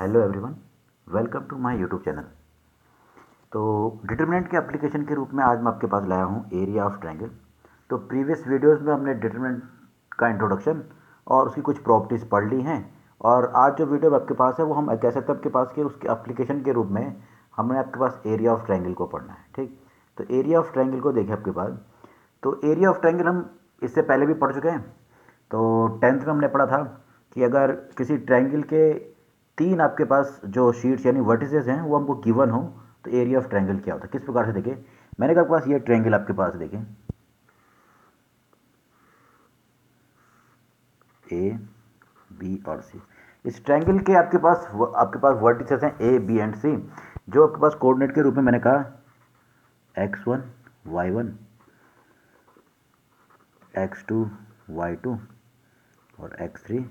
Hello everyone, welcome to my YouTube channel. तो determinant के application के रूप में आज मैं आपके पास लाया हूँ एरिया ऑफ ट्रायंगल। तो प्रीवियस वीडियोस में हमने डिटरमिनेंट का इंट्रोडक्शन और उसकी कुछ प्रॉपर्टीज़ पढ़ ली हैं, और आज जो वीडियो आपके पास है वो हम कह सकते हैं आपके पास कि उसके एप्लीकेशन के रूप में हमने आपके पास एरिया ऑफ ट्रायंगल को पढ़ना है। ठीक, तो एरिया ऑफ ट्रायंगल को देखें आपके पास। तो एरिया ऑफ ट्रायंगल हम इससे पहले भी पढ़ चुके हैं। तो 10th में हमने पढ़ा था कि अगर किसी ट्रायंगल के तीन आपके पास जो शीट्स यानी वर्टिसेस हैं वो हमको गिवन हो तो एरिया ऑफ ट्रायंगल क्या होता है, किस प्रकार से देखें। मैंने कहा आपके पास ये ट्रायंगल आपके पास देखें ए बी और सी। इस ट्रायंगल के आपके पास वर्टिसेस हैं ए बी एंड सी, जो आपके पास कोऑर्डिनेट के रूप में मैंने कहा x1 y1 x2 y2 और x3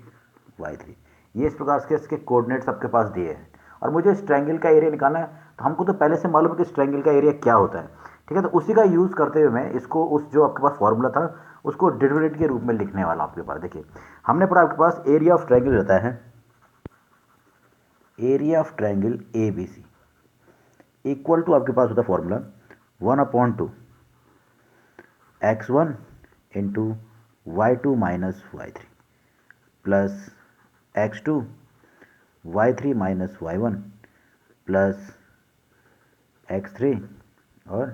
y3। ये इस प्रकार के इसके कोऑर्डिनेट्स आपके पास दिए हैं, और मुझे इस ट्रायंगल का एरिया निकालना है। तो हमको तो पहले से मालूम है कि इस ट्रायंगल का एरिया क्या होता है। ठीक है, तो उसी का यूज़ करते हुए मैं इसको उस जो आपके पास फॉर्मूला था उसको डिटरमिनेंट के रूप में लिखने वाला हूँ आपके पास। देखिए, हमने पढ़ा आपके पास एरिया ऑफ ट्रायंगल रहता है area of triangle A B C equal to आपके पास होता है formula 1/2 x1 into y2 minus y3 plus x2 y3 minus y1 plus x3 और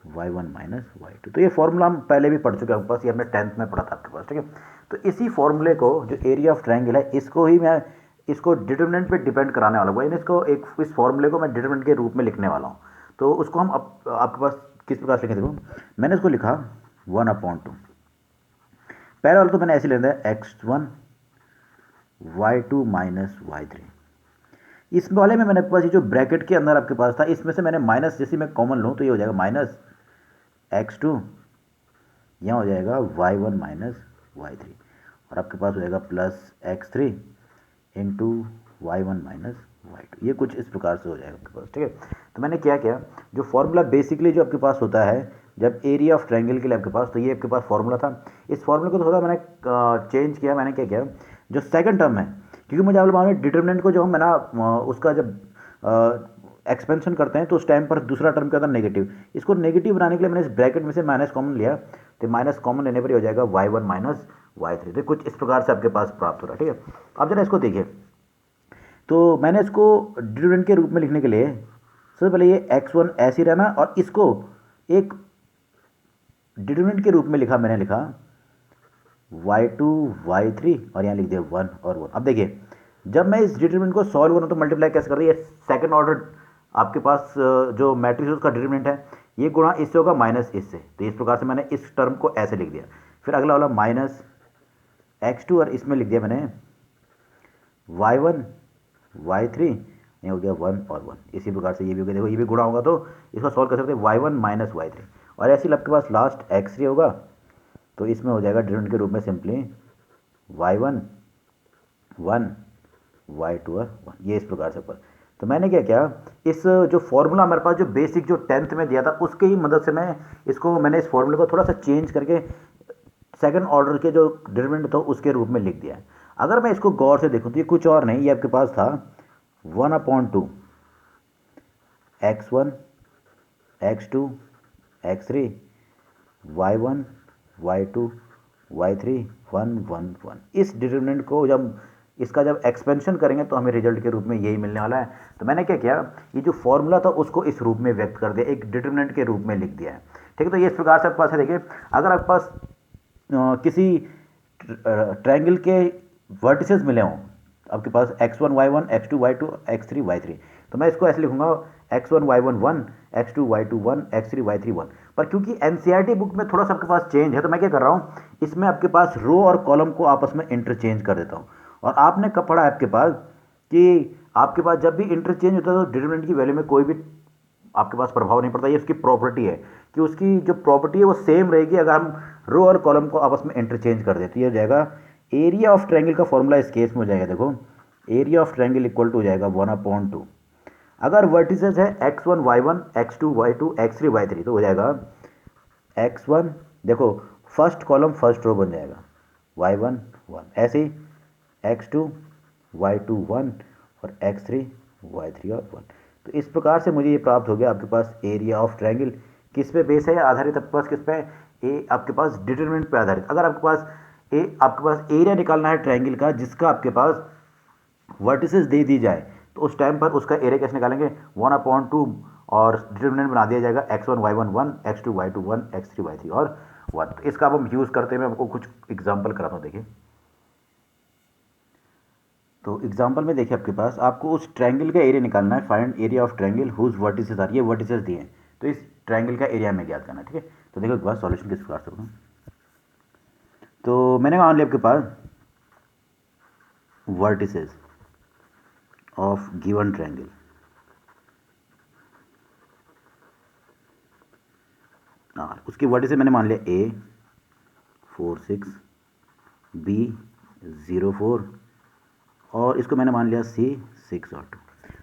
y1 माइनस y2। तो ये फॉर्मूला हम पहले भी पढ़ चुके हैं आपके पास, ये हमने 10th में पढ़ा था आपके पास। ठीक है, तो इसी फॉर्मूले को जो एरिया ऑफ ट्रायंगल है इसको ही मैं इसको डिटरमिनेंट पे डिपेंड कराने वाला हूँ, यानी इसको एक इस फॉर्मूले को मैं डिटरमिनेंट के रूप में लिखने वाला हूँ। तो उसको हम आपके पास किस प्रकार से लिखें, देखो मैंने इसको लिखा 1/2। पहले वाला तो मैंने ऐसे लिखा है x1 y2 माइनस y3। इस वाले में मैंने आपके पास ये जो ब्रैकेट के अंदर आपके पास था इसमें से मैंने माइनस, जैसे मैं कॉमन लूँ तो ये हो जाएगा माइनस x2, यहाँ हो जाएगा y1 माइनस y3, और आपके पास हो जाएगा plus x3 into y1 minus y2। ये कुछ इस प्रकार से हो जाएगा आपके पास। ठीक है, तो मैंने क्या किया, जो फॉर्मूला बेसिकली जो आपके पास होता है जब एरिया ऑफ ट्रायंगल के लिए आपके पास, तो ये आपके पास फॉर्मूला था। इस फॉर्मूले को थोड़ा मैंने चेंज किया। मैंने क्या किया, जो सेकंड टर्म है, क्योंकि मुझे आप मालूम है डिटरमिनेंट को जो हम है ना उसका जब एक्सपेंशन करते हैं तो उस टाइम पर दूसरा टर्म क्या होता है नेगेटिव। इसको नेगेटिव बनाने के लिए मैंने इस ब्रैकेट में से माइनस कॉमन लिया, तो माइनस कॉमन लेने पर ही हो जाएगा y1 माइनस y3। तो कुछ इस प्रकार से आपके पास प्राप्त हो रहा है। ठीक है, अब जरा इसको देखिए, तो मैंने इसको डिटरमिनेंट के रूप में लिखने के लिए सबसे पहले ये x1 ऐसे ही रहना, और इसको एक डिटरमिनेंट के रूप में लिखा, मैंने लिखा y2 y3 और यहाँ लिख दिया 1 और 1। अब देखिए, जब मैं इस डिटरमिनेंट को सॉल्व करूँ तो मल्टीप्लाई कैसे कर रही है, सेकंड ऑर्डर आपके पास जो मैट्रिक्स उसका डिटरमिनेंट है ये गुणा इससे होगा माइनस इससे, तो इस प्रकार से मैंने इस टर्म को ऐसे लिख दिया। फिर अगला वाला माइनस x2 और इसमें लिख दिया मैंने y1 y3, ये हो गया 1 और 1। इसी प्रकार से ये भी हो गया। देखो ये भी गुणा होगा तो इसको सॉल्व कर सकते हैं y1 माइनस y3, और ऐसे ही आपके पास लास्ट x3 होगा, तो इसमें हो जाएगा डिटरमिनेंट के रूप में सिंपली y1 1 y2 और 1। ये इस प्रकार से ऊपर। तो मैंने क्या किया, इस जो फॉर्मूला हमारे पास जो बेसिक जो 10th में दिया था उसके ही मदद से मैंने इस फॉर्मूले को थोड़ा सा चेंज करके सेकंड ऑर्डर के जो डिटरमिनेंट था उसके रूप में लिख दिया है। अगर मैं इसको गौर से देखूं तो ये कुछ और नहीं, ये आपके पास था 1/2 x1 x2 x3 y1 y2 y3 1 1 1। इस डिटरमिनेंट को जब एक्सपेंशन करेंगे तो हमें रिजल्ट के रूप में यही मिलने वाला है। तो मैंने क्या किया, ये जो फॉर्मूला था उसको इस रूप में व्यक्त कर दिया, एक डिटरमिनेंट के रूप में लिख दिया है। ठीक है, तो ये इस प्रकार से आपके पास है। देखिए, अगर आपके पास किसी ट्रायंगल के वर्टिसेस मिले हों आपके पास x1 y1 x2 y2 x3 y3, तो मैं इसको ऐसे लिखूंगा x1 y1 1 x2 y2 1 x3 y3 1। पर क्योंकि एनसीईआरटी बुक में थोड़ा सा आपके पास चेंज है, तो मैं क्या कर रहा हूँ, इसमें आपके पास रो और कॉलम को आपस में इंटरचेंज कर देता हूँ। और आपने कब पढ़ा है आपके पास कि आपके पास जब भी इंटरचेंज होता है तो डिटरमिनेंट की वैल्यू में कोई भी आपके पास प्रभाव नहीं पड़ता। ये उसकी प्रॉपर्टी है कि उसकी जो प्रॉपर्टी है वो सेम रहेगी अगर हम रो और कॉलम को आपस में इंटरचेंज कर देते। ये हो जाएगा एरिया ऑफ ट्रायंगल का फॉर्मूला इस केस में हो जाएगा। देखो, area of triangle equal to हो जाएगा 1/2। अगर वर्टिसेस है x1 y1 x2 y2 x3 y3, तो हो जाएगा x1, देखो फर्स्ट कॉलम फर्स्ट रो बन जाएगा y1 1, ऐसे ही x2 y2 1 और x3 y3 और 1। तो इस प्रकार से मुझे ये प्राप्त हो गया आपके पास एरिया ऑफ ट्रायंगल। किस पे बेस है आधारित आपके पास, किस पे, ए आपके पास डिटरमिनेंट पे आधारित। अगर आपके पास एरिया निकालना है ट्रायंगल का जिसका आपके पास वर्टिसेस दे दी जाए, तो उस टाइम पर उसका एरिया कैसे निकालेंगे, 1/2 और डिटरमिनेंट बना दिया जाएगा x1 y1 1, x2 y2 1, x3 y3 और 1। तो इसका अब हम यूज़ करते हैं, मैं आपको कुछ एग्जाम्पल कराता हूँ। देखिए, तो एग्जाम्पल में देखिए आपके पास आपको उस ट्रायंगल का एरिया निकालना है। Find area of triangle whose vertices are, ये वर्टिसेस दिए हैं, तो इस ट्रायंगल का एरिया में ज्ञात करना है। ठीक है, तो देखो एक बार सॉल्यूशन किस प्रकार से होगा। तो मैंने मान लिया आपके पास वर्टिसेस ऑफ गिवन ट्रायंगल, उसकी वर्टिसेस मैंने मान लिया ए 4 6, बी 0 4 और इसको मैंने मान लिया सी 6 और 2।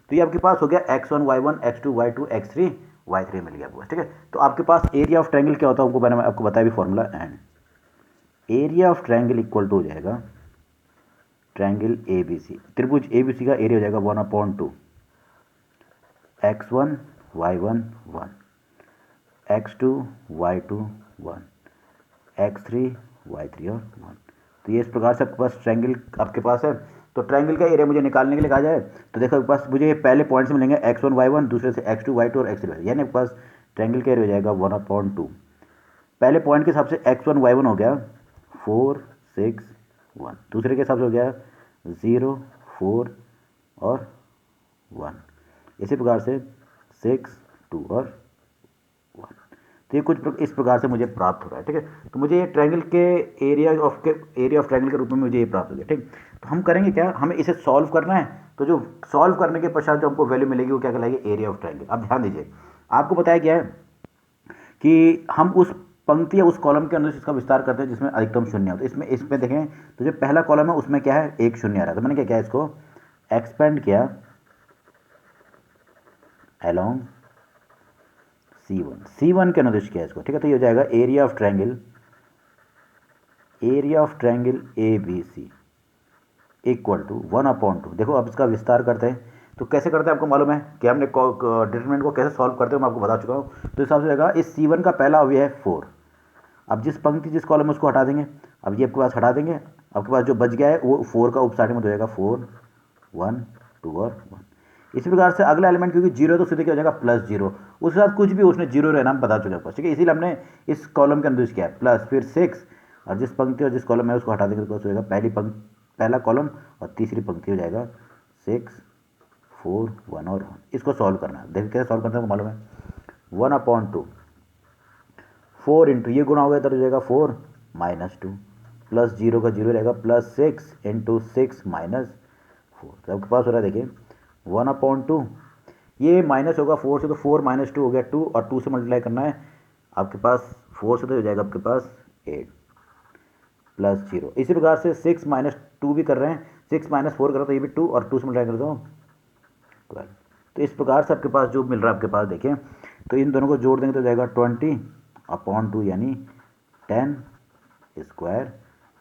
तो ये आपके पास हो गया x1 y1 x2 y2 x3 y3 मिल गया आपको। ठीक है, तो आपके पास एरिया ऑफ ट्रायंगल क्या होता है, मैंने आपको बताया भी formula. And area of triangle equal to हो जाएगा ट्रायंगल ए बी सी, त्रिभुज ए बी सी का एरिया हो जाएगा 1/2 x1 y1 1, x2 y2 1, x3 y3 और 1। तो ये इस प्रकार से आपके पास ट्रायंगल आपके पास है। तो ट्रायंगल का एरिया मुझे निकालने के लिए कहा जाए तो देखो आपके पास मुझे ये पहले पॉइंट्स मिलेंगे x1 y1, दूसरे से x2 y2 और x3 y, यानी आपके पास ट्रायंगल का एरिया हो जाएगा 1/2। पहले पॉइंट के हिसाब से x1 y1 हो गया 4 6 1, दूसरे के हिसाब से हो गया 0 4 और 1, इसी प्रकार से 6 2 और 1। तो ये कुछ इस प्रकार से मुझे प्राप्त हो रहा है। ठीक है, तो मुझे ये ट्रायंगल के एरिया ऑफ ट्रायंगल के रूप में मुझे ये प्राप्त हो गया। ठीक, तो हम करेंगे क्या, हमें इसे सॉल्व करना है। तो जो सॉल्व करने के पश्चात जो हमको वैल्यू मिलेगी वो क्या कहलाएगी, एरिया ऑफ ट्रायंगल। अब ध्यान दीजिए, आपको बताया गया है कि हम उस पंक्ति या उस कॉलम के अंदर इसका विस्तार करते हैं जिसमें अधिकतम शून्य हो। तो इसमें देखें तो जो पहला कॉलम है उसमें क्या है, एक शून्य आ रहा है। तो मैंने क्या किया, इसको एक्सपेंड किया अलोंग C1 के अनुदिश किया इसको। ठीक है, तो ये हो जाएगा area of triangle A B C equal to 1/2। देखो अब इसका विस्तार करते हैं, तो कैसे करते हैं आपको मालूम है कि हमने डिटरमिनेंट को कैसे सॉल्व करते हैं, मैं आपको बता चुका हूँ। तो हिसाब से जाएगा इस C1 का पहला अवयव है 4। अब जिस पंक्ति जिस कॉलम में उसको हटा देंगे, अब ये आपके पास हटा देंगे, आपके पास जो बच गया है वो 4 का उपसारी में हो जाएगा 4 1 2 और 1। इसी प्रकार से अगला एलिमेंट क्योंकि 0 है तो सीधे क्या हो जाएगा +0, उसके साथ कुछ भी उसने 0 रहना हम बता चुके हैं। ठीक है, इसीलिए हमने इस कॉलम के अंदर किया है प्लस फिर 6 और जिस पंक्ति और जिस कॉलम में उसको हटा देंगे तो हो जाएगा पहला कॉलम और तीसरी पंक्ति हो जाएगा 6 4 1 और 1। इसको सॉल्व करना है, देखिए कैसे सॉल्व करते हैं मालूम है। 1/2 4 इंटू ये गुणा हो गया तो हो जाएगा 4 -2 प्लस 0 का 0 रहेगा +6 इंटू 6 -4। तो आपके पास हो रहा है देखिए 1/2, ये माइनस होगा 4 से, तो 4 - 2 हो गया 2 और 2 से मल्टीप्लाई करना है आपके पास 4 से, तो हो जाएगा आपके पास 8 प्लस 0। इसी प्रकार से 6 - 2 भी कर रहे हैं, 6 - 4 कर रहे हो तो ये भी 2 और 2 से मल्टीप्लाई कर दो 12। तो इस प्रकार से आपके पास जो मिल रहा है आपके पास देखें, तो इन दोनों को जोड़ देंगे तो जाएगा 20/2 यानी 10 स्क्वायर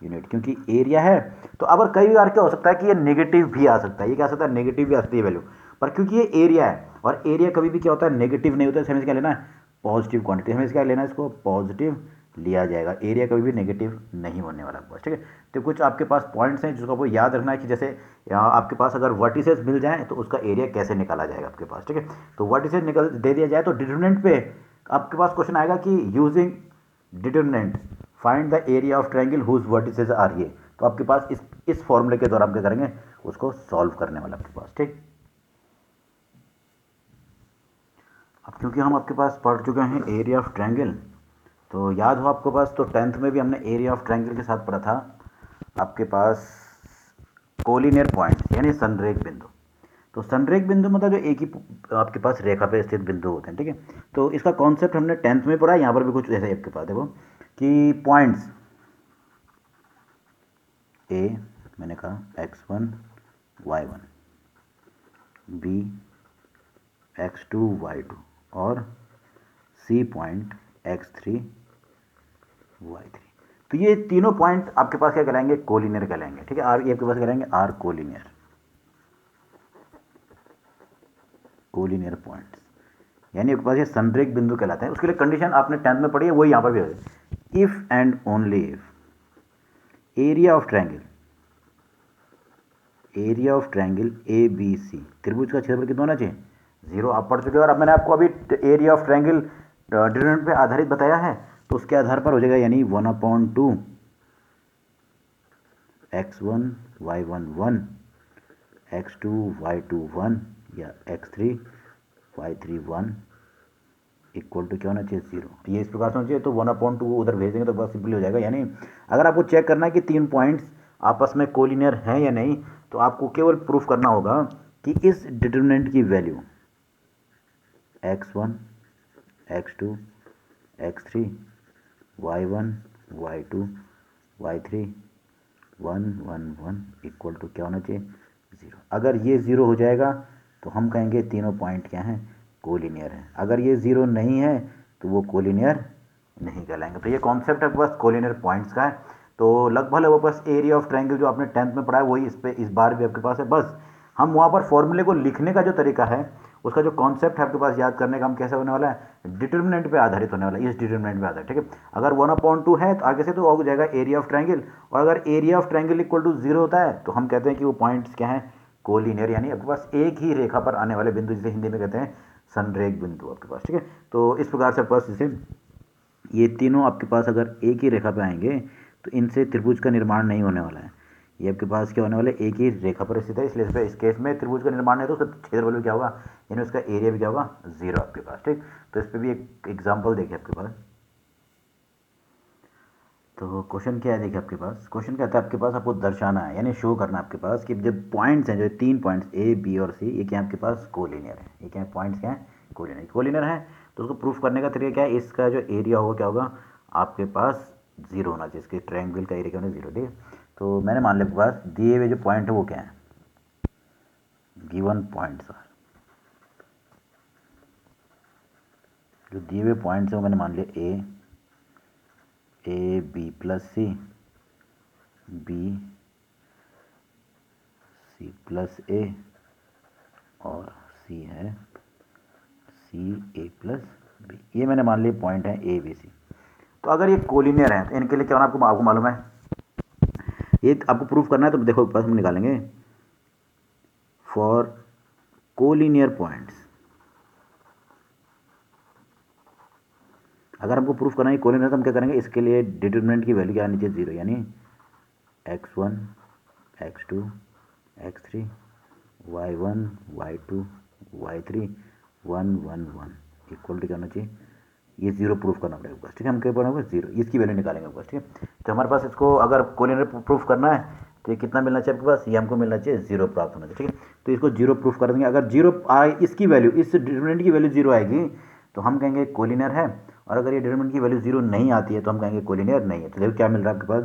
यूनिट। क्योंकि एरिया है तो अब कई बार क्या हो सकता है कि ये नेगेटिव भी आ सकता है, ये क्या आ सकता है, नेगेटिव भी आ सकती है वैल्यू, पर क्योंकि ये एरिया है और एरिया कभी भी क्या होता है, नेगेटिव नहीं होता है, हमें क्या लेना है, पॉजिटिव क्वांटिटी। हमें क्या लेना है, इसको पॉजिटिव लिया जाएगा, एरिया कभी भी नेगेटिव नहीं होने वाला बस। ठीक है, तो कुछ आपके पास पॉइंट्स हैं जिसको आपको याद रखना है कि जैसे आपके पास अगर वर्टिसेस मिल जाए तो उसका एरिया कैसे निकाला जाएगा आपके पास। ठीक है, तो वर्टिसेस निकल दे दिया जाए तो डिटरमिनेंट पे आपके पास क्वेश्चन आएगा कि using determinant find the area of triangle whose vertices are ये। तो आपके पास इस फॉर्मूले के द्वारा आप क्या करेंगे, उसको सॉल्व करने वाला आपके पास। ठीक, अब क्योंकि हम आपके पास पढ़ चुके हैं एरिया ऑफ ट्रायंगल, तो याद हो आपके पास, तो 10th में भी हमने एरिया ऑफ ट्रायंगल के साथ पढ़ा था आपके पास कोलिनियर पॉइंट्स यानी संरेख बिंदु। तो संरेख बिंदु मतलब जो एक ही आपके पास रेखा पे स्थित बिंदु होते हैं। ठीक है, तो इसका कॉन्सेप्ट हमने 10th में पढ़ा, यहाँ पर भी कुछ ऐसे आपके पास देखो कि पॉइंट्स ए मैंने कहा x1 y1, B x2 y2 और सी पॉइंट x3 y3। तो ये तीनों पॉइंट आपके पास क्या कहलाएंगे, कोलिनियर कहलाएंगे। ठीक है, आर ये आपके पास कहलाएंगे आर कोलिनियर। कोलिनियर पॉइंट्स, यानी आपके पास ये संरेख बिंदु कहलाते हैं। उसके लिए कंडीशन आपने 10th में पढ़ी है, वही यहाँ पर भी है। If and only if area of triangle A B C, त्रिभुज का क्षेत्रफल कितना होना चाहिए? 0। आप पढ़ चुके हो। और अब मैंने आपको अभी एरिया ऑफ ट्रायंगल डिटरमिनेंट पे आधारित बताया है, तो उसके आधार पर हो जाएगा, यानी 1/2 x1 y1 1 x2 y2 1 या x3 y3 1 इक्वल टू क्या होना चाहिए? 0। तो ये इस प्रकार से होना चाहिए। तो 1/2 उधर भेज देंगे तो बहुत सिंपली हो जाएगा। यानी अगर आपको चेक करना है कि 3 पॉइंट्स आपस में कोलिनियर हैं या नहीं, तो आपको केवल प्रूफ करना होगा कि इस डिटरमिनेंट की value x1 x2 x3 y1 y2 y3 1 1 1 equal to क्या होना चाहिए? 0। अगर ये 0 हो जाएगा तो हम कहेंगे तीनों पॉइंट क्या हैं? कोलिनियर हैं। अगर ये 0 नहीं है तो वो कोलिनियर नहीं कहलाएंगे। तो ये कॉन्सेप्ट है बस कोलिनियर पॉइंट्स का है। तो लगभग वो बस एरिया ऑफ ट्रायंगल जो आपने 10th में पढ़ा है वही इस बार भी आपके पास है। बस हम वहाँ पर फॉर्मूले को लिखने का जो तरीका है, उसका जो कॉन्सेप्ट है आपके पास याद करने का, हम कैसे होने वाला है? डिटरमिनेंट पे आधारित होने वाला है, इस डिटरमिनेंट पे आधारित। ठीक है, अगर 1/2 है तो आगे से तो हो जाएगा एरिया ऑफ ट्रायंगल, और अगर area of triangle equal to 0 होता है तो हम कहते हैं कि वो पॉइंट्स क्या हैं? कोलिनियर, यानी आपके पास एक ही रेखा पर आने वाले बिंदु, जिसे हिंदी में कहते हैं संरेख बिंदु आपके पास। ठीक है, तो इस प्रकार से आपके पास जैसे ये तीनों आपके पास अगर एक ही रेखा पे आएंगे तो इनसे त्रिभुज का निर्माण नहीं होने वाला है। ये आपके पास क्या होने वाला है? एक ही रेखा पर स्थित है, इसलिए इस केस में त्रिभुज का निर्माण नहीं, तो उसका क्षेत्रफल भी क्या होगा? यानी उसका एरिया भी क्या होगा? 0 आपके पास। ठीक, तो इस पर भी एक एग्जाम्पल देखिए आपके पास। तो क्वेश्चन क्या है, देखिए आपके पास क्वेश्चन कहता है आपके पास आपको दर्शाना है, यानी शो करना है आपके पास कि जब पॉइंट्स हैं, जो 3 पॉइंट्स ए बी और सी, ये क्या है आपके पास? कोलिनियर है। ये क्या है? पॉइंट्स क्या है? कोलिनियर है। तो उसको प्रूफ करने का तरीका क्या है? इसका जो एरिया होगा क्या होगा? आपके पास 0 होना चाहिए। इसके ट्रायंगल का एरिया क्या होना? 0। ठीक है, तो मैंने मान लिया आपके पास दिए हुए जो पॉइंट है वो क्या है? गिवन पॉइंट्स आर, जो दिए हुए पॉइंट्स है वो मैंने मान लिया A B plus C, B C plus A, और सी है सी ए प्लस बी। ये मैंने मान लिया पॉइंट है ए बी सी। तो अगर ये कोलिनियर है तो इनके लिए क्या होना आपको मालूम है? ये आपको प्रूफ करना है। तो देखो बस हम निकालेंगे फॉर कोलिनियर पॉइंट्स। अगर हमको प्रूफ करना है कोलिनियर, तो हम क्या करेंगे? इसके लिए डिटरमिनेंट की वैल्यू क्या आनी चाहिए? 0, यानी x1 x2 x3 y1 y2 y3 1 1 1 equal to क्या होना चाहिए? ये 0 प्रूफ करना पड़ेगा बस। ठीक है, हम क्या पढ़ेंगे? 0, इसकी वैल्यू निकालेंगे बस। ठीक है, तो हमारे पास इसको अगर कोलिनियर प्रूफ करना है तो ये कितना मिलना चाहिए आपके पास? ये हमको मिलना चाहिए 0 प्राप्त होना चाहिए। ठीक है, तो इसको 0 प्रूफ कर देंगे। अगर 0 आए, इसकी वैल्यू, इस डिटरमिनेंट की वैल्यू 0 आएगी तो हम कहेंगे कोलिनियर है, और अगर ये डिटरमिनेंट की वैल्यू 0 नहीं आती है तो हम कहेंगे कोलिनियर नहीं है। तो देखो क्या मिल रहा है आपके पास?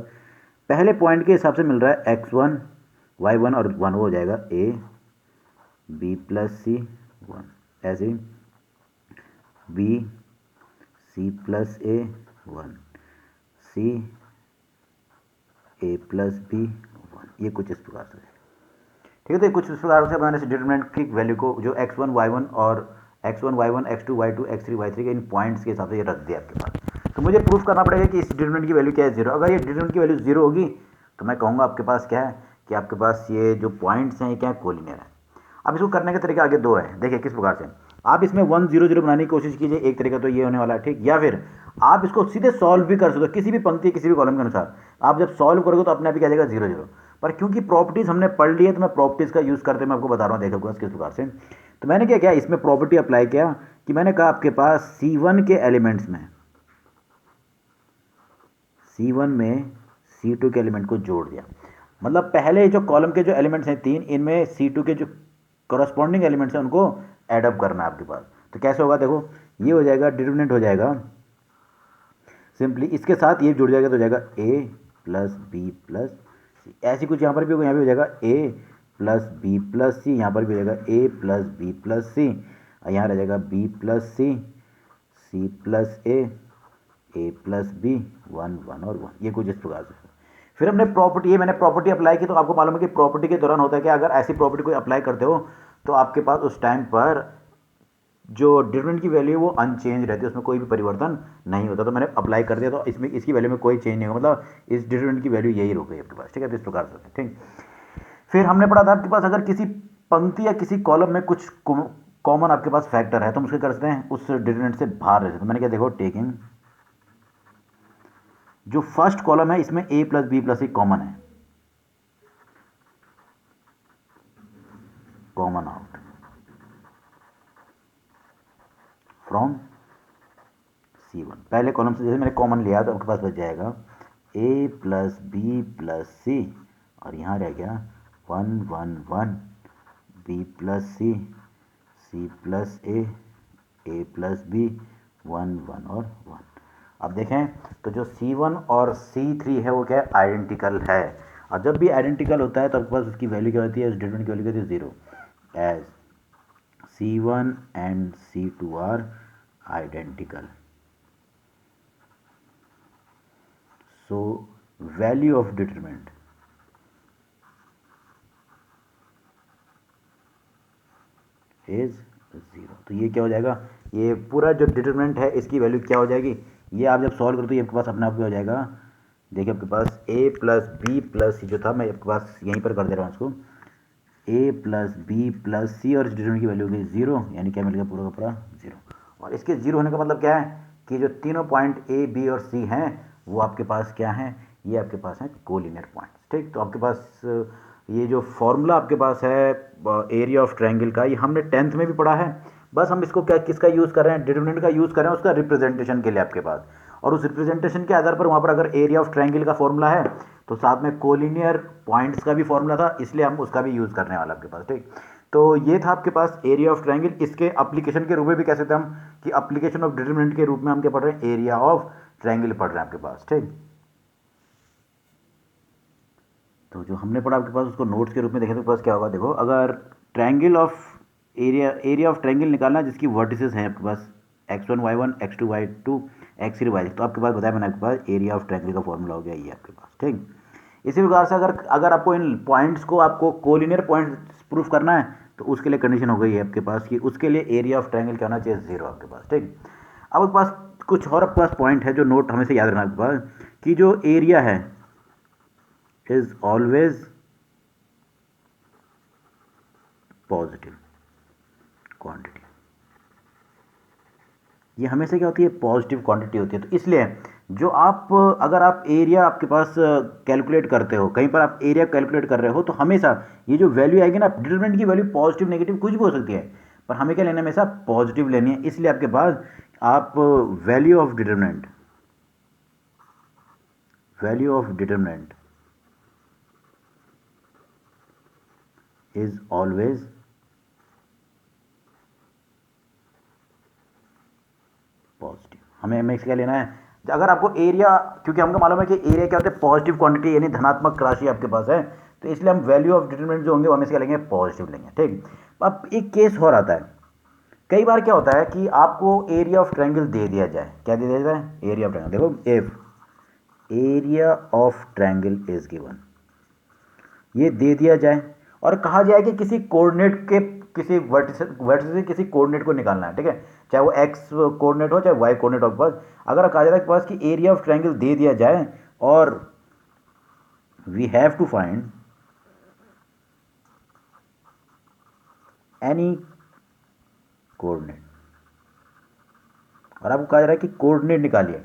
पहले पॉइंट के हिसाब से मिल रहा है x1 y1 और 1, वो हो जाएगा a b प्लस सी 1, ऐसे ही b c plus A 1 c a plus B 1। ये कुछ इस प्रकार से। ठीक है, तो कुछ इस प्रकार से मैंने डिटरमिनेंट की वैल्यू को, जो x1 y1 और x1 y1 x2 y2 x3 y3 के इन पॉइंट्स के हिसाब से ये रख दिया आपके पास। तो मुझे प्रूफ करना पड़ेगा कि इस डिटरमिनेंट की वैल्यू क्या है? 0। अगर ये डिटरमिनेंट की वैल्यू 0 होगी तो मैं कहूँगा आपके पास क्या है कि आपके पास ये जो पॉइंट्स हैं ये क्या है? कोलिनियर है। अब इसको करने के तरीके आगे 2 है। देखिए किस प्रकार से आप इसमें 1 0 0 बनाने की कोशिश कीजिए, एक तरीका तो ये होने वाला है। ठीक, या फिर आप इसको सीधे सॉल्व भी कर सकते हो, किसी भी पंक्ति किसी भी कॉलम के अनुसार। आप जब सॉल्व करोगे तो अपने आप ही क्या जाएगा? 0 0। पर क्योंकि प्रॉपर्टीज हमने पढ़ ली है तो मैं प्रॉपर्टीज का यूज़ करते मैं आपको बता रहा हूँ। देखो किस प्रकार से, तो मैंने क्या किया, इसमें प्रॉपर्टी अप्लाई किया कि मैंने कहा आपके पास C1 के एलिमेंट्स में, C1 में C2 के एलिमेंट को जोड़ दिया। मतलब पहले जो कॉलम के जो एलिमेंट्स हैं 3, इनमें C2 के जो करस्पॉन्डिंग एलिमेंट्स हैं उनको ऐड अप करना है आपके पास। तो कैसे होगा? देखो ये हो जाएगा, डिटरमिनेंट हो जाएगा सिंपली इसके साथ ये जुड़ जाएगा तो हो जाएगा a प्लस बी प्लस सी। ऐसी कुछ यहाँ पर भी होगा, यहाँ भी हो जाएगा a plus B plus C, यहाँ पर भी हो जाएगा a plus B plus C, और यहाँ रह जाएगा b plus C, c plus a plus B 1 1 और 1। ये कुछ इस प्रकार से। फिर हमने प्रॉपर्टी, ये मैंने प्रॉपर्टी अप्लाई की, तो आपको मालूम है कि प्रॉपर्टी के दौरान होता है कि अगर ऐसी प्रॉपर्टी कोई अप्लाई करते हो तो आपके पास उस टाइम पर जो डिटरमिनेंट की वैल्यू है वो अनचेंज रहती है, उसमें कोई भी परिवर्तन नहीं होता। तो मैंने अप्लाई कर दिया तो इसमें इसकी वैल्यू में कोई चेंज नहीं होगा, मतलब इस डिटरमिनेंट की वैल्यू यही रुक गई आपके पास, ठीक है। तो इस प्रकार से, ठीक। फिर हमने पढ़ा था आपके पास अगर किसी पंक्ति या किसी कॉलम में कुछ कॉमन आपके पास फैक्टर है तो हम उसके कर सकते हैं उस डिटरमिनेंट से बाहर रह सकते हैं। मैंने क्या देखो, टेकिंग जो फर्स्ट कॉलम है इसमें a plus B plus C common है, कॉमन आउट फ्रॉम C1। पहले कॉलम से जैसे मैंने कॉमन लिया तो आपके पास बच जाएगा a plus B plus C, और यहाँ रह गया 1 1 1 b प्लस सी, सी प्लस ए प्लस बी, 1 1 और 1। अब देखें तो जो C1 और C3 है वो क्या है, आइडेंटिकल है। और जब भी आइडेंटिकल होता है तो आपके पास उसकी वैल्यू क्या होती है, उस डिटरमिनेंट की वैल्यू क्या होती है, 0, as C1 and C2 are identical. So value of determinant is 0। तो ये क्या हो जाएगा, ये पूरा जो डिटरमिनेंट है इसकी वैल्यू क्या हो जाएगी, ये आप जब सॉल्व करो तो ये आपके पास अपने आप क्या हो जाएगा। देखिए आपके पास a प्लस बी प्लस सी जो था, मैं आपके पास यहीं पर कर दे रहा हूँ इसको, a plus B plus C, और इस डिटरमिनेंट की वैल्यू होगी 0, यानी क्या मिल गया पूरा का पूरा 0। और इसके 0 होने का मतलब क्या है कि जो तीनों पॉइंट a b और c हैं वो आपके पास क्या हैं, ये आपके पास हैं कोलिनियर पॉइंट्स, ठीक। तो आपके पास ये जो फॉर्मूला आपके पास है एरिया ऑफ ट्रायंगल का, ये हमने 10th में भी पढ़ा है। बस हम इसको क्या किसका यूज़ कर रहे हैं, डिटरमिनेंट का यूज़ कर रहे हैं उसका रिप्रेजेंटेशन के लिए आपके पास। और उस रिप्रेजेंटेशन के आधार पर वहाँ पर अगर एरिया ऑफ ट्रायंगल का फॉर्मूला है तो साथ में कोलिनियर पॉइंट्स का भी फॉर्मूला था, इसलिए हम उसका भी यूज़ करने वाला आपके पास, ठीक। तो ये था आपके पास एरिया ऑफ ट्रायंगल। इसके एप्लीकेशन के रूप में भी कह सकते हैं हम कि एप्लीकेशन ऑफ डिटरमिनेंट के रूप में हम क्या पढ़ रहे हैं, एरिया ऑफ ट्रायंगल पढ़ रहे हैं आपके पास, ठीक। तो जो हमने पढ़ा आपके पास उसको नोट्स के रूप में देखें तो पास क्या होगा, देखो अगर triangle of area of triangle निकालना जिसकी वर्टिसेस हैं आपके पास x1 y1 x2 y2 x3 y3, तो आपके पास बताया मैंने आपके पास एरिया ऑफ ट्रायंगल का फॉर्मूला हो गया ये आपके पास, ठीक। इसी प्रकार से अगर अगर आपको इन पॉइंट्स को आपको कोलिनियर पॉइंट्स प्रूफ करना है तो उसके लिए कंडीशन हो गई है आपके पास कि उसके लिए एरिया ऑफ ट्रायंगल क्या होना चाहिए, 0 आपके पास, ठीक। अब आपके पास कुछ और आपके पास पॉइंट है जो नोट हमेशा याद रखना आपके पास कि जो एरिया है is always पॉजिटिव क्वांटिटी। ये हमेशा क्या होती है, पॉजिटिव क्वांटिटी होती है। तो इसलिए जो आप अगर आप एरिया आपके पास कैलकुलेट करते हो, कहीं पर आप एरिया कैलकुलेट कर रहे हो तो हमेशा ये जो वैल्यू आएगी ना, डिटरमिनेंट की वैल्यू पॉजिटिव नेगेटिव कुछ भी हो सकती है, पर हमें क्या लेना है, हमेशा पॉजिटिव लेनी है। इसलिए आपके पास आप value of determinant is always positive. हमें इसका लेना है अगर आपको एरिया, क्योंकि हमको मालूम है कि एरिया क्या होता है, पॉजिटिव क्वांटिटी यानी धनात्मक राशि आपके पास है, तो इसलिए हम वैल्यू ऑफ डिटरमिनेंट जो होंगे वो हमें इसका लेंगे पॉजिटिव लेंगे, ठीक। अब एक केस और आता है, कई बार क्या होता है कि आपको एरिया ऑफ ट्रायंगल दे दिया जाए, क्या दे दिया जाए, एरिया ऑफ ट्रायंगल। देखो if area of triangle is given, ये दे दिया जाए और कहा जाए कि किसी कोऑर्डिनेट के किसी वर्टिस से किसी कोऑर्डिनेट को निकालना है, ठीक है, चाहे वो एक्स कोऑर्डिनेट हो चाहे वाई कोऑर्डिनेट हो आपके पास। अगर कहा जाए पास कि एरिया ऑफ ट्रायंगल दे दिया जाए और we have to find any coordinate, और आपको कहा जा रहा है कि कोऑर्डिनेट निकालिए,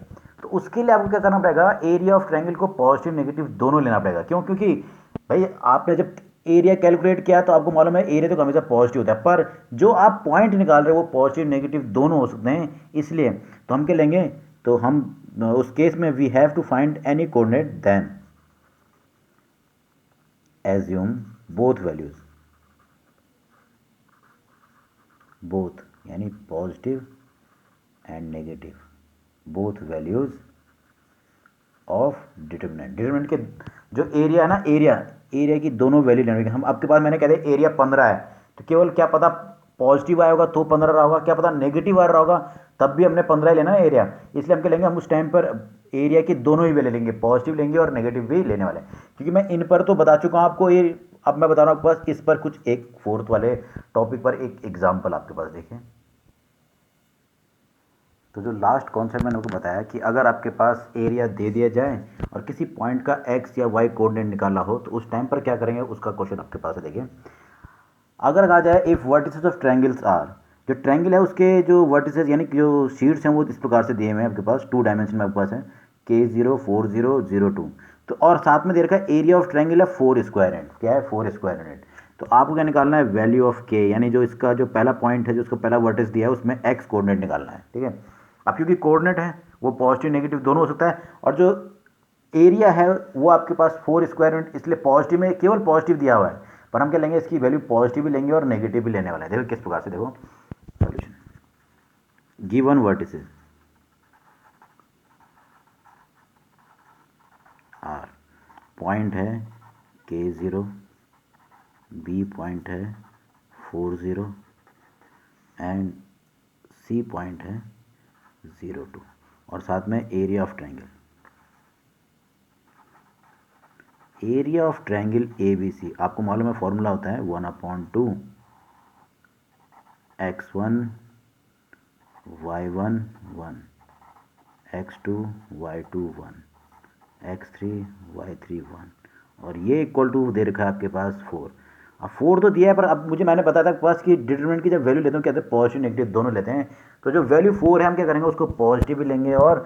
तो उसके लिए आपको क्या करना पड़ेगा, एरिया ऑफ ट्रायंगल को पॉजिटिव नेगेटिव दोनों लेना पड़ेगा। क्यों, क्योंकि भाई आपने जब एरिया कैलकुलेट किया तो आपको मालूम है एरिया तो हमेशा पॉजिटिव होता है, पर जो आप पॉइंट निकाल रहे हो वो पॉजिटिव नेगेटिव दोनों हो सकते हैं। इसलिए तो हम क्या लेंगे, तो हम उस केस में we have to find any coordinate then assume both values, both यानी positive and negative, both values of determinant के जो एरिया है ना, एरिया की दोनों वैल्यू लेने के हम आपके पास, मैंने कह दिया एरिया 15 है तो केवल क्या पता पॉजिटिव आया होगा तो 15 रहा होगा, क्या पता नेगेटिव आ रहा होगा तब भी हमने 15 ही लेना है एरिया। इसलिए हम क्या लेंगे, हम उस टाइम पर एरिया की दोनों ही वैल्यू लेंगे, पॉजिटिव लेंगे और नेगेटिव भी लेने वाले, क्योंकि मैं इन पर तो बता चुका हूँ आपको। ये अब मैं बता रहा हूँ आपके पास इस पर कुछ एक फोर्थ वाले टॉपिक पर एक एग्जाम्पल आपके पास देखें। तो जो लास्ट कॉन्सेप्ट मैंने आपको बताया कि अगर आपके पास एरिया दे दिया जाए और किसी पॉइंट का एक्स या वाई कोऑर्डिनेट निकालना हो तो उस टाइम पर क्या करेंगे, उसका क्वेश्चन आपके पास है। देखिए, अगर कहा जाए if vertices of triangles are, जो ट्रायंगल है उसके जो वर्टिसेस यानी कि जो शीट्स हैं वो इस प्रकार से दिए हुए हैं आपके पास, 2 डायमेंशन में आपके पास है K0 4 0 0 2। तो और साथ में दे रखा है एरिया ऑफ ट्रायंगल है 4 स्क्वायर एंड, क्या है 4 स्क्वायर एंड। तो आपको क्या निकालना है, वैल्यू ऑफ के, यानी जो इसका जो पहला पॉइंट है, जो उसका पहला वर्टिस दिया है उसमें एक्स कोऑर्डिनेट निकालना है। ठीक है, अब क्योंकि कोऑर्डिनेट है वो पॉजिटिव नेगेटिव दोनों हो सकता है, और जो एरिया है वो आपके पास 4 स्क्वायर यूनिट, इसलिए पॉजिटिव में केवल पॉजिटिव दिया हुआ है, पर हम क्या लेंगे, इसकी वैल्यू पॉजिटिव भी लेंगे और नेगेटिव भी लेने वाला है। देखो किस प्रकार से, देखो solution, given vertices are, point है K0, बी पॉइंट है 4 0 एंड सी पॉइंट है 0 2, और साथ में area of triangle, area of triangle ABC आपको मालूम है फॉर्मूला होता है 1/2 x1 y1 1 x2 y2 1 x3 y3 1, और ये इक्वल टू दे रखा है आपके पास 4। अब 4 तो दिया है, पर अब मैंने बताया था पास कि डिटरमिनेंट की जब वैल्यू लेते हैं कहते हैं पॉजिटिव नेगेटिव दोनों लेते हैं। तो जो वैल्यू 4 है हम क्या करेंगे, उसको पॉजिटिव भी लेंगे और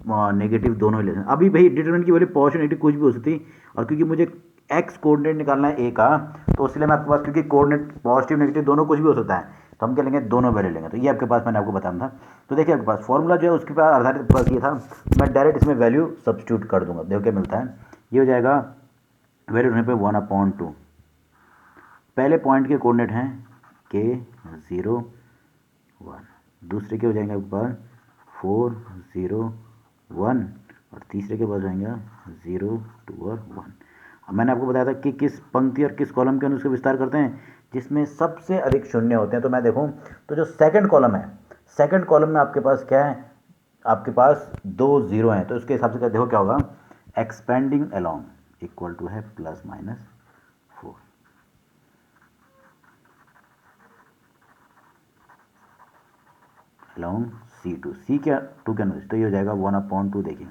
नेगेटिव दोनों ही लेते हैं। अभी भाई डिटरमिनेंट की वैल्यू पॉजिटिव नेगेटिव कुछ भी हो सकती, और क्योंकि मुझे एक्स कोऑर्डिनेट निकालना है ए का, तो इसलिए मैं आपके पास, क्योंकि कोऑर्डिनेट पॉजिटिव नेगेटिव दोनों कुछ भी हो सकता है, तो हम क्या लेंगे, दोनों वैल्यू लेंगे। तो ये आपके पास मैंने आपको बताया था। तो देखिए आपके पास फॉर्मूला जो है उसके पास आधारित पास ये था, मैं डायरेक्ट इसमें वैल्यू सब्स्टिट्यूट कर दूंगा। देखो क्या मिलता है, ये हो जाएगा वैल्यू होने पे 1/2, पहले पॉइंट के कोऑर्डिनेट हैं K0 1, दूसरे के हो जाएंगे आपके पास 4 0 1, और तीसरे के पास जाएंगे 0 2 और 1। अब मैंने आपको बताया था कि किस पंक्ति और किस कॉलम के अंदर उसका विस्तार करते हैं जिसमें सबसे अधिक शून्य होते हैं। तो मैं देखूं तो जो सेकंड कॉलम है, सेकंड कॉलम में आपके पास क्या है, आपके पास 2 0 हैं, तो उसके हिसाब से क्या, देखो क्या होगा, एक्सपेंडिंग अलोंग इक्वल टू है +- 4, अलोंग C2, C क्या 2 के अनुसार, तो ये हो जाएगा 1/2। देखिए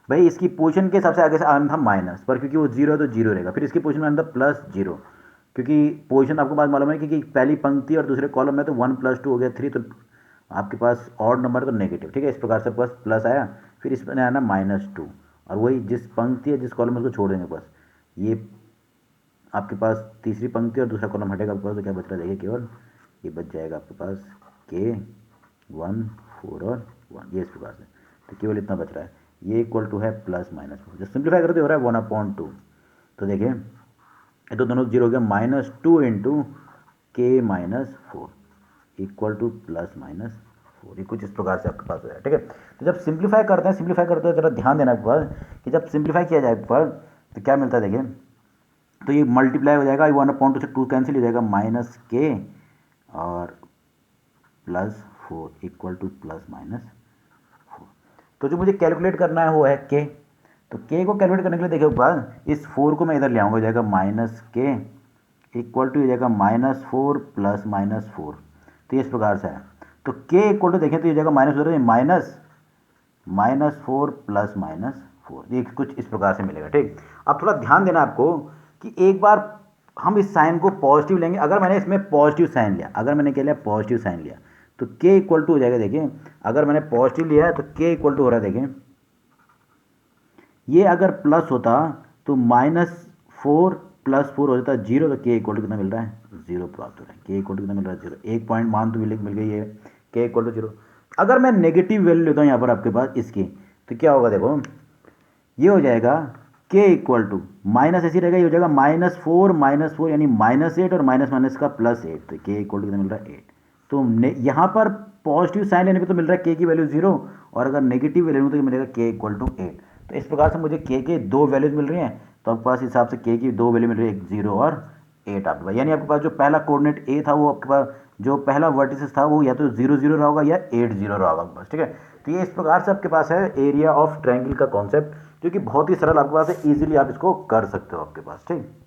भाई इसकी पोजीशन के हिसाब से आगे से आना था माइनस, पर क्योंकि वो 0 है तो 0 रहेगा, फिर इसकी पोजीशन में आना था +0, क्योंकि पोजीशन आपको बात मालूम है कि पहली पंक्ति और दूसरे कॉलम में तो 1 + 2 हो गया 3, तो आपके पास ऑड नंबर तो नेगेटिव। ठीक है, इस प्रकार से बस प्लस आया, फिर इसमें आना -2, और वही जिस पंक्ति है जिस कॉलम में उसको छोड़ देंगे बस। ये आपके पास तीसरी पंक्ति और दूसरा कॉलम हटेगा आपके पास, तो क्या बच रहा है, देखिए केवल ये बच जाएगा आपके पास K1 4 और 1, ये इस प्रकार से, तो केवल इतना बच रहा है, ये इक्वल टू है +- जो सिंप्लीफाई करते हो रहा है 1/2। तो देखिए ये तो दोनों 0 हो गया, -2 × K-4 इक्वल टू +- 4, ये कुछ इस प्रकार से आपके पास हो जाए। ठीक है, तो जब सिंप्लीफाई करते हैं, जरा ध्यान देना आपके पास कि जब सिंप्लीफाई किया जाए पर तो क्या मिलता है, देखिए तो ये मल्टीप्लाई हो जाएगा, 1/2 से 2 कैंसिल हो जाएगा, -K और +4 इक्वल टू +- 4। तो जो मुझे कैलकुलेट करना है वो है K, तो K को कैलकुलेट करने के लिए देखिए ऊपर इस 4 को मैं इधर ले आऊँगा, हो जाएगा -K इक्वल टू हो जाएगा -4 + -4, तो इस प्रकार से है। तो K इक्वल टू देखें तो ये जाएगा -4 + -4, ये कुछ इस प्रकार से मिलेगा। ठीक, अब थोड़ा ध्यान देना आपको कि एक बार हम इस साइन को पॉजिटिव लेंगे, अगर मैंने इसमें पॉजिटिव साइन लिया, अगर मैंने क्या लिया, पॉजिटिव साइन लिया, तो K इक्वल टू हो जाएगा, देखिए अगर मैंने पॉजिटिव लिया है तो K इक्वल टू हो रहा है, देखिए ये अगर प्लस होता तो -4 + 4 हो जाता 0, तो K इक्वल टू कितना मिल रहा है, 0 प्राप्त हो रहा है। K इक्वल टू कितना मिल रहा है, 0, एक पॉइंट मान तो मिल गई है, K इक्वल टू 0। अगर मैं नेगेटिव वैल्यू लेता हूँ यहाँ पर आपके पास इसकी, तो क्या होगा, देखो ये हो जाएगा K इक्वल टू माइनस ऐसी रहेगा, ये हो जाएगा -4 यानी -8 और माइनस का +8, तो K इक्वल टू कितना मिल रहा है, 8। तो यहाँ पर पॉजिटिव साइन लेने पे तो मिल रहा है K की वैल्यू 0, और अगर नेगेटिव वैल्यू तो मिलेगा K इक्वल टू 8। तो इस प्रकार से मुझे K के 2 वैल्यूज मिल रही हैं, तो आपके पास हिसाब से K की 2 वैल्यू मिल रही है, 0 और 8 आपके पास, यानी आपके पास जो पहला कोऑर्डिनेट A था वो आपके पास जो पहला वर्टिसेस था वो या तो 0 0 रहा होगा या 8 0 रहा होगा आपके पास। ठीक है, तो ये इस प्रकार से आपके पास है एरिया ऑफ ट्रायंगल का कॉन्सेप्ट, जो कि बहुत ही सरल आपके पास है, इजीली आप इसको कर सकते हो आपके पास। ठीक।